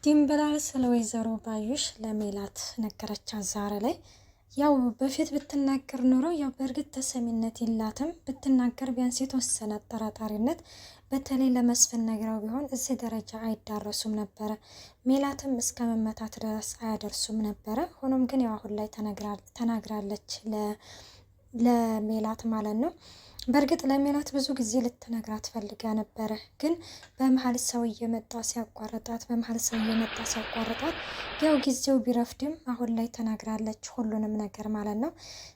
ድንብላል ስለ ወይዘሮ ባዩሽ ለሜላት ነገረቻት ዛሬ ላይ። ያው በፊት ብትናገር ኖሮ ያው በእርግጥ ተሰሚነት የላትም። ብትናገር ቢያንስ የተወሰነ አጠራጣሪነት በተለይ ለመስፍን ነግረው ቢሆን እዚህ ደረጃ አይዳረሱም ነበረ። ሜላትም እስከ መመታት ድረስ አያደርሱም ነበረ። ሆኖም ግን ያው አሁን ላይ ተናግራለች ለሜላት ማለት ነው። በእርግጥ ለሜላት ብዙ ጊዜ ልትነግራት ፈልጋ ነበረ፣ ግን በመሀል ሰው እየመጣ ሲያቋርጣት ያው ጊዜው ቢረፍድም አሁን ላይ ተናግራለች ሁሉንም ነገር ማለት ነው።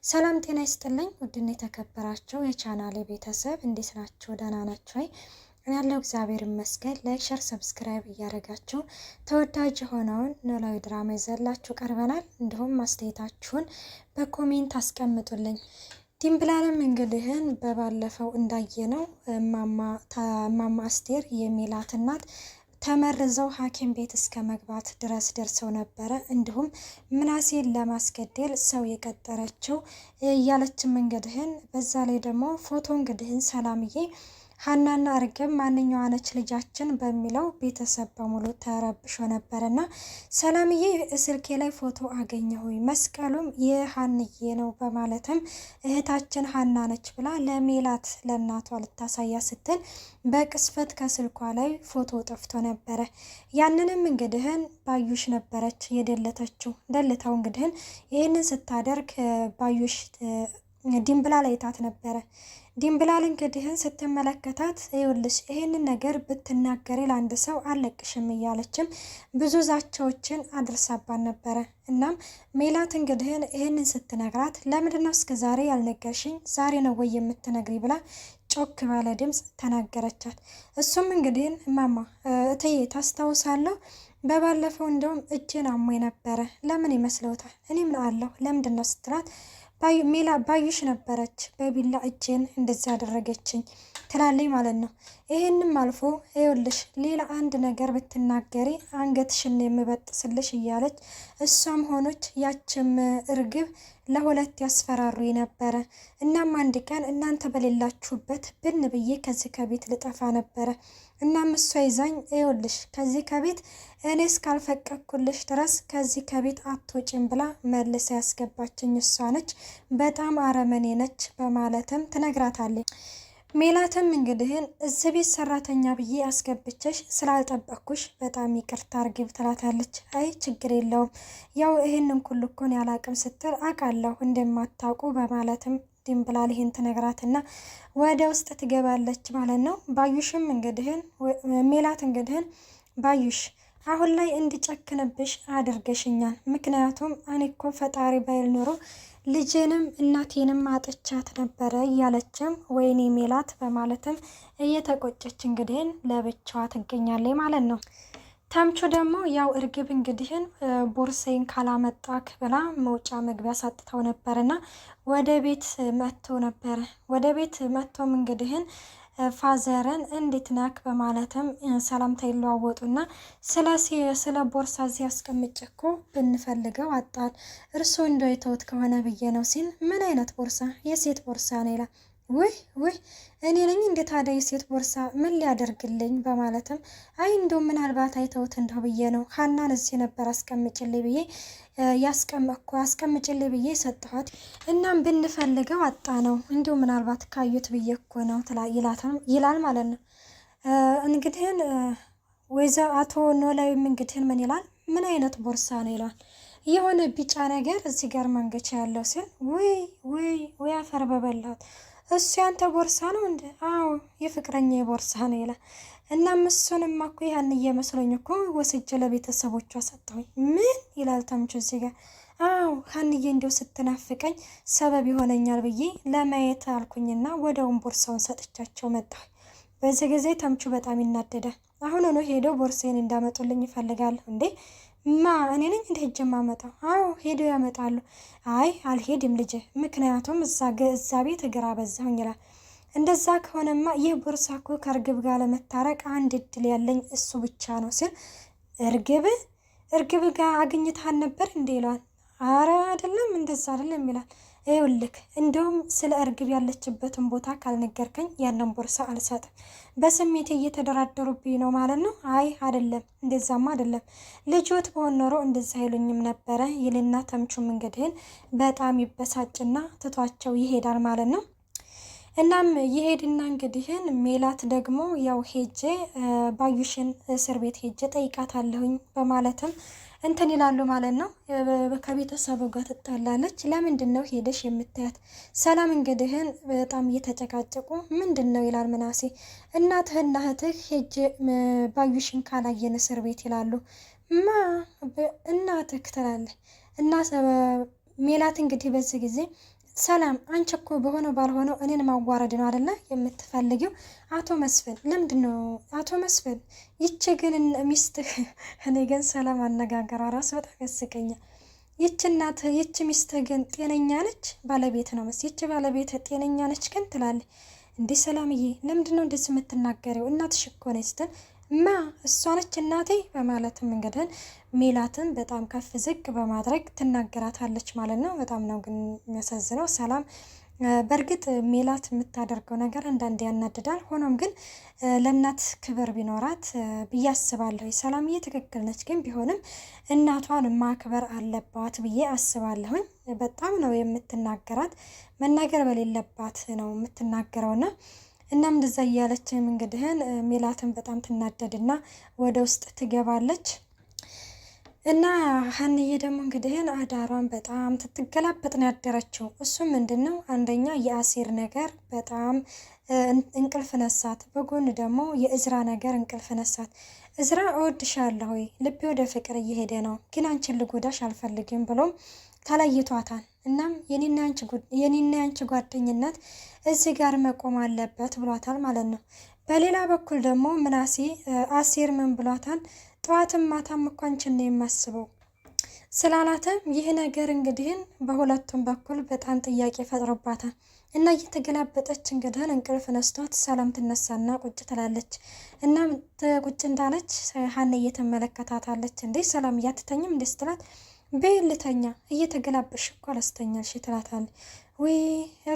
ሰላም ጤና ይስጥልኝ ውድና የተከበራችሁ የቻናሌ ቤተሰብ እንዴት ናችሁ? ደህና ናችሁ? ያለው እግዚአብሔር ይመስገን። ላይክ ሸር ሰብስክራይብ እያደረጋችሁ ተወዳጅ የሆነውን ኖላዊ ድራማ ይዘላችሁ ቀርበናል። እንዲሁም አስተያየታችሁን በኮሜንት አስቀምጡልኝ። ድንብላልም እንግዲህን በባለፈው እንዳየነው እማማ አስቴር የሜላት እናት ተመርዘው ሐኪም ቤት እስከ መግባት ድረስ ደርሰው ነበረ። እንዲሁም ምናሴን ለማስገደል ሰው የቀጠረችው እያለችም እንግዲህን በዛ ላይ ደግሞ ፎቶ እንግዲህን ሰላምዬ ሀናና እርግብ ማንኛዋ ነች ልጃችን በሚለው ቤተሰብ በሙሉ ተረብሾ ነበርና ሰላምዬ ስልኬ ላይ ፎቶ አገኘሁኝ መስቀሉም የሀንዬ ነው በማለትም እህታችን ሀና ነች ብላ ለሜላት ለእናቷ ልታሳያ ስትል በቅስፈት ከስልኳ ላይ ፎቶ ጠፍቶ ነበረ። ያንንም እንግዲህን ባዩሽ ነበረች የደለተችው። ደልታው እንግዲህን ይህንን ስታደርግ ባዩሽ ድንብላል አይታት ነበረ። ድንብላል እንግዲህን ስትመለከታት ይኸውልሽ ይሄንን ነገር ብትናገሪ ለአንድ ሰው አለቅሽም እያለችም ብዙ ዛቻዎችን አድርሳባን ነበረ። እናም ሜላት እንግዲህን ይሄንን ስትነግራት ለምንድነው እስከ ዛሬ ያልነገርሽኝ? ዛሬ ነው ወይ የምትነግሪ ብላ ጮክ ባለ ድምፅ ተናገረቻት። እሱም እንግዲህን እማማ እትዬ ታስታውሳለሁ በባለፈው እንደውም እጄን አሞኝ ነበረ ለምን ይመስለውታል? እኔ ምን አለሁ ለምንድነው ስትላት ባዩሽ ነበረች በቢላ እጄን እንደዚህ ያደረገችኝ ትላለኝ ማለት ነው። ይሄንም አልፎ ይኸውልሽ ሌላ አንድ ነገር ብትናገሪ አንገትሽን የምበጥስልሽ እያለች እሷም ሆኖች ያችም እርግብ ለሁለት ያስፈራሩ ነበረ። እናም አንድ ቀን እናንተ በሌላችሁበት ብን ብዬ ከዚህ ከቤት ልጠፋ ነበረ። እናም እሷ ይዛኝ ይኸውልሽ ከዚህ ከቤት እኔ እስካልፈቀድኩልሽ ድረስ ከዚህ ከቤት አትወጪም ብላ መልሳ ያስገባችኝ እሷ ነች። በጣም አረመኔ ነች በማለትም ትነግራታለች። ሜላትም እንግዲህን እዚህ ቤት ሰራተኛ ብዬ አስገብቸሽ ስላልጠበቅኩሽ በጣም ይቅርታ እርግብ ትላታለች። አይ ችግር የለውም ያው ይህንን ኩል እኮን ያላቅም ስትል አውቃለሁ እንደማታውቁ በማለትም ድንብላል ይህን ትነግራትና ወደ ውስጥ ትገባለች ማለት ነው። ባዩሽም እንግዲህን ሜላት እንግዲህን ባዩሽ አሁን ላይ እንዲጨክንብሽ አድርገሽኛል። ምክንያቱም እኔ እኮ ፈጣሪ ባይል ኖሮ ልጄንም እናቴንም አጥቻት ነበረ እያለችም ወይኔ ሜላት በማለትም እየተቆጨች እንግዲህን ለብቻዋ ትገኛለች ማለት ነው። ተምቹ ደግሞ ያው እርግብ እንግዲህን ቦርሳዬን ካላመጣክ ብላ መውጫ መግቢያ ሳጥተው ነበርና ወደ ቤት መጥቶ ነበረ። ወደ ቤት መጥቶም እንግዲህን ፋዘርን እንዴት ናክ በማለትም ሰላምታ ይለዋወጡና ስለ ቦርሳ እዚህ አስቀምጬ እኮ ብንፈልገው አጣን፣ እርስዎ እንደው የተውት ከሆነ ብዬ ነው ሲል ምን አይነት ቦርሳ? የሴት ቦርሳ ነው ይላል። ውይ እኔ ነኝ እንደ ታዲያ የሴት ቦርሳ ምን ሊያደርግልኝ በማለትም አይ እንደው ምናልባት አይተውት እንደው ብዬ ነው ሀናን እዚህ ነበር አስቀምጭልኝ ብዬ አስቀምጭልኝ ብዬ ሰጠኋት። እናም ብንፈልገው አጣ ነው እንደው ምናልባት ካዩት ብዬ እኮ ነው ይላል ማለት ነው። እንግዲህን ወይዘሮ አቶ ኖላዊም እንግዲህን ምን ይላል? ምን አይነት ቦርሳ ነው ይላል። የሆነ ቢጫ ነገር እዚህ ጋር መንገቻ ያለው ሲል ወይ አፈር በበላት እሱ ያንተ ቦርሳ ነው እንዴ? አዎ የፍቅረኛ ቦርሳ ነው ይላል። እናም እሱንማ እኮ ያን እየመስሎኝ እኮ ወስጄ ለቤተሰቦቿ ሰጠሁኝ። ምን ይላል ተምቹ እዚህ ጋር? አዎ ሀንዬ እንዲው ስትናፍቀኝ ሰበብ ይሆነኛል ብዬ ለማየት አልኩኝና ወደውን ቦርሳውን ሰጥቻቸው መጣሁ። በዚህ ጊዜ ተምቹ በጣም ይናደዳል። አሁን ሆኖ ሄደው ቦርሳዬን እንዳመጡልኝ ይፈልጋሉ እንዴ? እኔ ነኝ እንደ ሄጄ የማመጣው? አዎ ሄደው ያመጣሉ። አይ አልሄድም ልጄ፣ ምክንያቱም እዛ ቤት እግር አበዛሁኝ ይላል። እንደዛ ከሆነማ ይህ ቦርሳ እኮ ከእርግብ ጋር ለመታረቅ አንድ እድል ያለኝ እሱ ብቻ ነው ሲል እርግብ ጋር አግኝታን ነበር እንዴ ይለዋል። አረ አይደለም እንደዛ አይደለም ይላል። ይኸውልህ እንደውም ስለ እርግብ ያለችበትን ቦታ ካልነገርከኝ ያንን ቦርሳ አልሰጥም። በስሜት እየተደራደሩብኝ ነው ማለት ነው። አይ አይደለም፣ እንደዛማ አይደለም። ልጆት በሆን ኖሮ እንደዛ አይሉኝም ነበረ ይልና ተምቹም እንግዲህን በጣም ይበሳጭና ትቷቸው ይሄዳል ማለት ነው። እናም ይሄድና እንግዲህን ሜላት ደግሞ ያው ሄጄ ባዩሽን እስር ቤት ሄጄ ጠይቃታለሁኝ በማለትም እንትን ይላሉ ማለት ነው። ከቤተሰቡ ጋር ትጣላለች። ለምንድን ነው ሄደሽ የምታያት? ሰላም እንግዲህን በጣም እየተጨቃጨቁ ምንድን ነው ይላል ምናሴ። እናትህና እህትህ ሄጄ ባዩሽን ካላየን እስር ቤት ይላሉ። ማ እናትህ ትላለህ እና ሜላት እንግዲህ በዚህ ጊዜ ሰላም አንቺ እኮ በሆነው ባልሆነው እኔን ማዋረድ ነው አይደለ የምትፈልጊው? አቶ መስፍን ለምንድን ነው አቶ መስፍን? ይቺ ግን ሚስትህ እኔ ግን ሰላም አነጋገሯ ራሱ በጣም ያስቀኛል። ይቺ እናትህ ይቺ ሚስትህ ግን ጤነኛ ነች? ባለቤት ነው መስ ይቺ ባለቤት ጤነኛ ነች ግን ትላለች። እንዲህ ሰላምዬ ለምንድን ነው እንደዚህ የምትናገሪው? እናትሽ እኮ ነች ስትል ማ እሷ ነች እናቴ በማለትም እንግዲህ ሜላትን በጣም ከፍ ዝቅ በማድረግ ትናገራታለች ማለት ነው። በጣም ነው ግን የሚያሳዝነው። ሰላም በእርግጥ ሜላት የምታደርገው ነገር አንዳንዴ ያናድዳል። ሆኖም ግን ለእናት ክብር ቢኖራት ብዬ አስባለሁ። ሰላምዬ ትክክል ነች፣ ግን ቢሆንም እናቷን ማክበር አለባት ብዬ አስባለሁኝ። በጣም ነው የምትናገራት፣ መናገር በሌለባት ነው የምትናገረውና እናም እንደዛ እያለችም እንግዲህን ሜላትን በጣም ትናደድና ወደ ውስጥ ትገባለች። እና ሀንዬ ደግሞ እንግዲህን አዳሯን በጣም ትትገላበጥ ነው ያደረችው። እሱም ምንድን ነው አንደኛ የአሲር ነገር በጣም እንቅልፍ ነሳት፣ በጎን ደግሞ የእዝራ ነገር እንቅልፍ ነሳት። እዝራ እወድሻለሁ፣ ልቤ ወደ ፍቅር እየሄደ ነው፣ ግን አንቺን ልጎዳሽ አልፈልግም ብሎም ተለይቷታል። እናም የኔና ያንቺ ጓደኝነት እዚህ ጋር መቆም አለበት ብሏታል ማለት ነው። በሌላ በኩል ደግሞ ምናሴ አሲር ምን ብሏታል? ጠዋትም ማታም እኮ አንቺን ነው የማስበው ስላላትም ይህ ነገር እንግዲህን በሁለቱም በኩል በጣም ጥያቄ ፈጥሮባታል። እና እየተገላበጠች እንግዲህን እንቅልፍ ነስቷት ሰላም ትነሳና ቁጭ ትላለች። እናም ቁጭ እንዳለች ሀና እየተመለከታታለች። እንዴ ሰላም እያትተኝም እንዴ ስትላት በልተኛ እየተገላበሽ እኮ አላስተኛልሽ ትላታለች። ወይ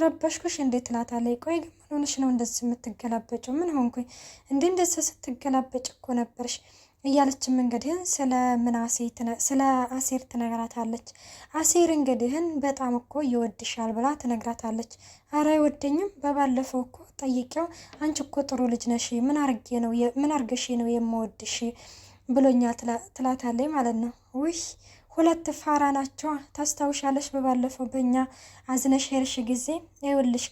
ረበሽኩሽ እንዴ ትላታለች። ቆይ ግን ምን ሆነሽ ነው እንደዚህ የምትገላበጭው? ምን ሆንኩኝ እንዴ? እንደዚህ ስትገላበጭ እኮ ነበርሽ እያለችም እንግዲህን ስለ አሴር ትነግራታለች። አሴር እንግዲህን በጣም እኮ ይወድሻል ብላ ትነግራታለች። አረ አይወደኝም፣ በባለፈው እኮ ጠይቄው አንቺ እኮ ጥሩ ልጅ ነሽ፣ ምን አርገሽ ነው የምወድሽ ብሎኛ ትላታለች ማለት ነው። ውይ ሁለት ፋራ ናቸው። ታስታውሻለሽ? በባለፈው በእኛ አዝነሽ ሄርሽ ጊዜ ይኸውልሽ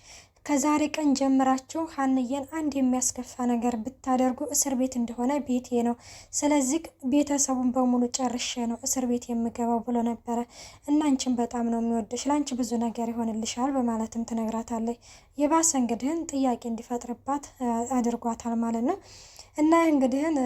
ከዛሬ ቀን ጀምራችሁ ሀንዬን አንድ የሚያስከፋ ነገር ብታደርጉ እስር ቤት እንደሆነ ቤቴ ነው፣ ስለዚህ ቤተሰቡን በሙሉ ጨርሼ ነው እስር ቤት የምገባው ብሎ ነበረ እና አንቺን በጣም ነው የሚወድሽ፣ ለአንቺ ብዙ ነገር ይሆንልሻል በማለትም ትነግራታለች። የባሰ እንግዲህን ጥያቄ እንዲፈጥርባት አድርጓታል ማለት ነው። እና እንግዲህን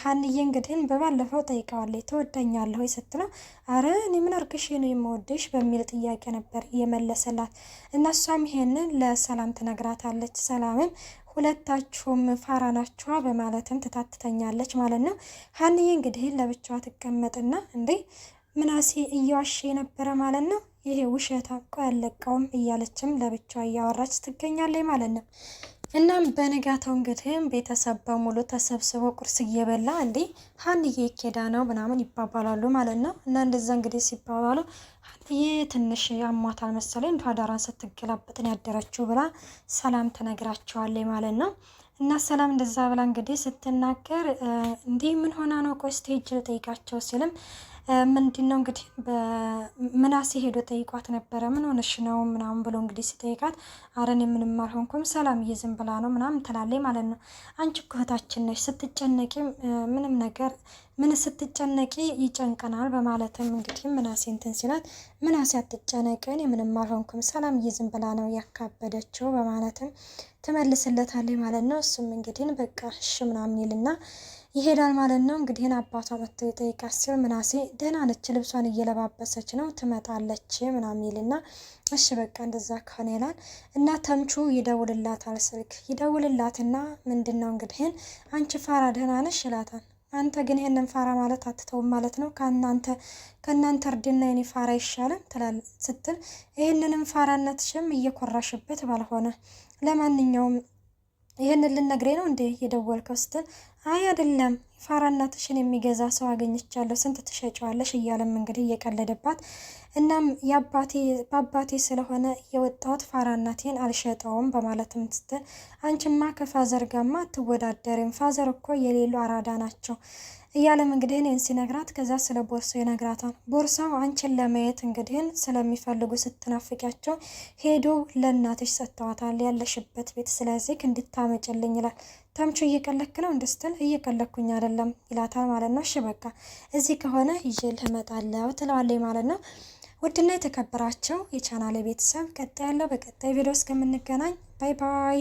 ሀንዬ እንግዲህን በባለፈው ጠይቀዋለች ትወደኛለህ ወይ ስትለው አረ እኔ ምን አርግሽ ነው የምወድሽ በሚል ጥያቄ ነበር የመለሰላት። እነሷም ይሄንን ለሰላም ትነግራታለች። ሰላምም ሁለታችሁም ፋራ ናችኋ በማለትም ትታትተኛለች ማለት ነው። ሀንዬ እንግዲህን ለብቻዋ ትቀመጥና እንዴ ምናሴ እየዋሸ ነበረ ማለት ነው፣ ይሄ ውሸታ እኮ ያለቀውም እያለችም ለብቻዋ እያወራች ትገኛለች ማለት ነው። እናም በንጋታው እንግዲህም ቤተሰብ በሙሉ ተሰብስበው ቁርስ እየበላ እንዴ ሀንዬ ኬዳ ነው ምናምን ይባባላሉ ማለት ነው። እና እንደዛ እንግዲህ ሲባባሉ ሀንዬ ትንሽ አሟታል መሰለኝ እንደ አዳራን ስትገላበጥን ያደረችው ብላ ሰላም ትነግራቸዋለች ማለት ነው። እና ሰላም እንደዛ ብላ እንግዲህ ስትናገር እንዲህ ምን ሆና ነው ቆይ ስቴጅ ጠይቃቸው ሲልም ምንድን ነው እንግዲህ ምናሴ ሄዶ ጠይቋት ነበረ። ምን ሆነሽ ነው ምናምን ብሎ እንግዲህ ሲጠይቃት አረን ምንም አልሆንኩም ሰላምዬ ዝም ብላ ነው ምናምን ትላለች ማለት ነው። አንቺ እኮ እህታችን ነሽ፣ ስትጨነቂ ምንም ነገር ምን ስትጨነቂ ይጨንቀናል በማለትም እንግዲህ ምናሴ እንትን ሲላት ምናሴ አትጨነቂ እኔ ምንም አልሆንኩም ሰላምዬ ዝም ብላ ነው ያካበደችው በማለትም ትመልስለታለች ማለት ነው። እሱም እንግዲህ በቃ እሺ ምናምን ይልና ይሄዳል ማለት ነው። እንግዲህ አባቷ መጥቶ ይጠይቃት ሲል ምናሴ ደህና ነች ልብሷን እየለባበሰች ነው ትመጣለች ምናምን ይልና እሺ በቃ እንደዛ ከሆነ ይላል። እና ተምቹ ይደውልላታል፣ ስልክ ይደውልላትና ምንድን ነው እንግዲህ አንቺ ፋራ ደህና ነሽ ይላታል። አንተ ግን ይሄንን ፋራ ማለት አትተውም ማለት ነው። ከእናንተ እርድና የኔ ፋራ ይሻላል ትላል ስትል ይህንንም ፋራነትሽም እየኮራሽበት ባልሆነ ለማንኛውም ይህንን ልነግሬ ነው እንዴ የደወልከው ስትል አይ አይደለም ፋራናትሽን የሚገዛ ሰው አገኝቻለሁ ስንት ትሸጪዋለሽ እያለም እንግዲህ እየቀለደባት እናም በአባቴ ስለሆነ የወጣሁት ፋራናቴን አልሸጠውም በማለትም ስትል አንቺማ ከፋዘር ጋማ አትወዳደሪም ፋዘር እኮ የሌሉ አራዳ ናቸው እያለም እንግዲህ እኔን ሲነግራት ከዛ ስለ ቦርሳው ይነግራታል። ቦርሳው አንቺን ለማየት እንግዲህ ስለሚፈልጉ ስትናፍቂያቸው ሄዶ ለእናትሽ ሰጥተዋታል ያለሽበት ቤት ስለዚህ እንድታመጭልኝ ይላል። ተምቹ እየቀለክ ነው እንድስትል እየቀለኩኝ አይደለም ይላታል ማለት ነው። እሺ በቃ እዚህ ከሆነ ይዤልህ እመጣለሁ ትለዋለች ማለት ነው። ውድና የተከበራቸው የቻናሌ ቤተሰብ ቀጣይ ያለው በቀጣይ ቪዲዮ እስከምንገናኝ ባይ ባይ።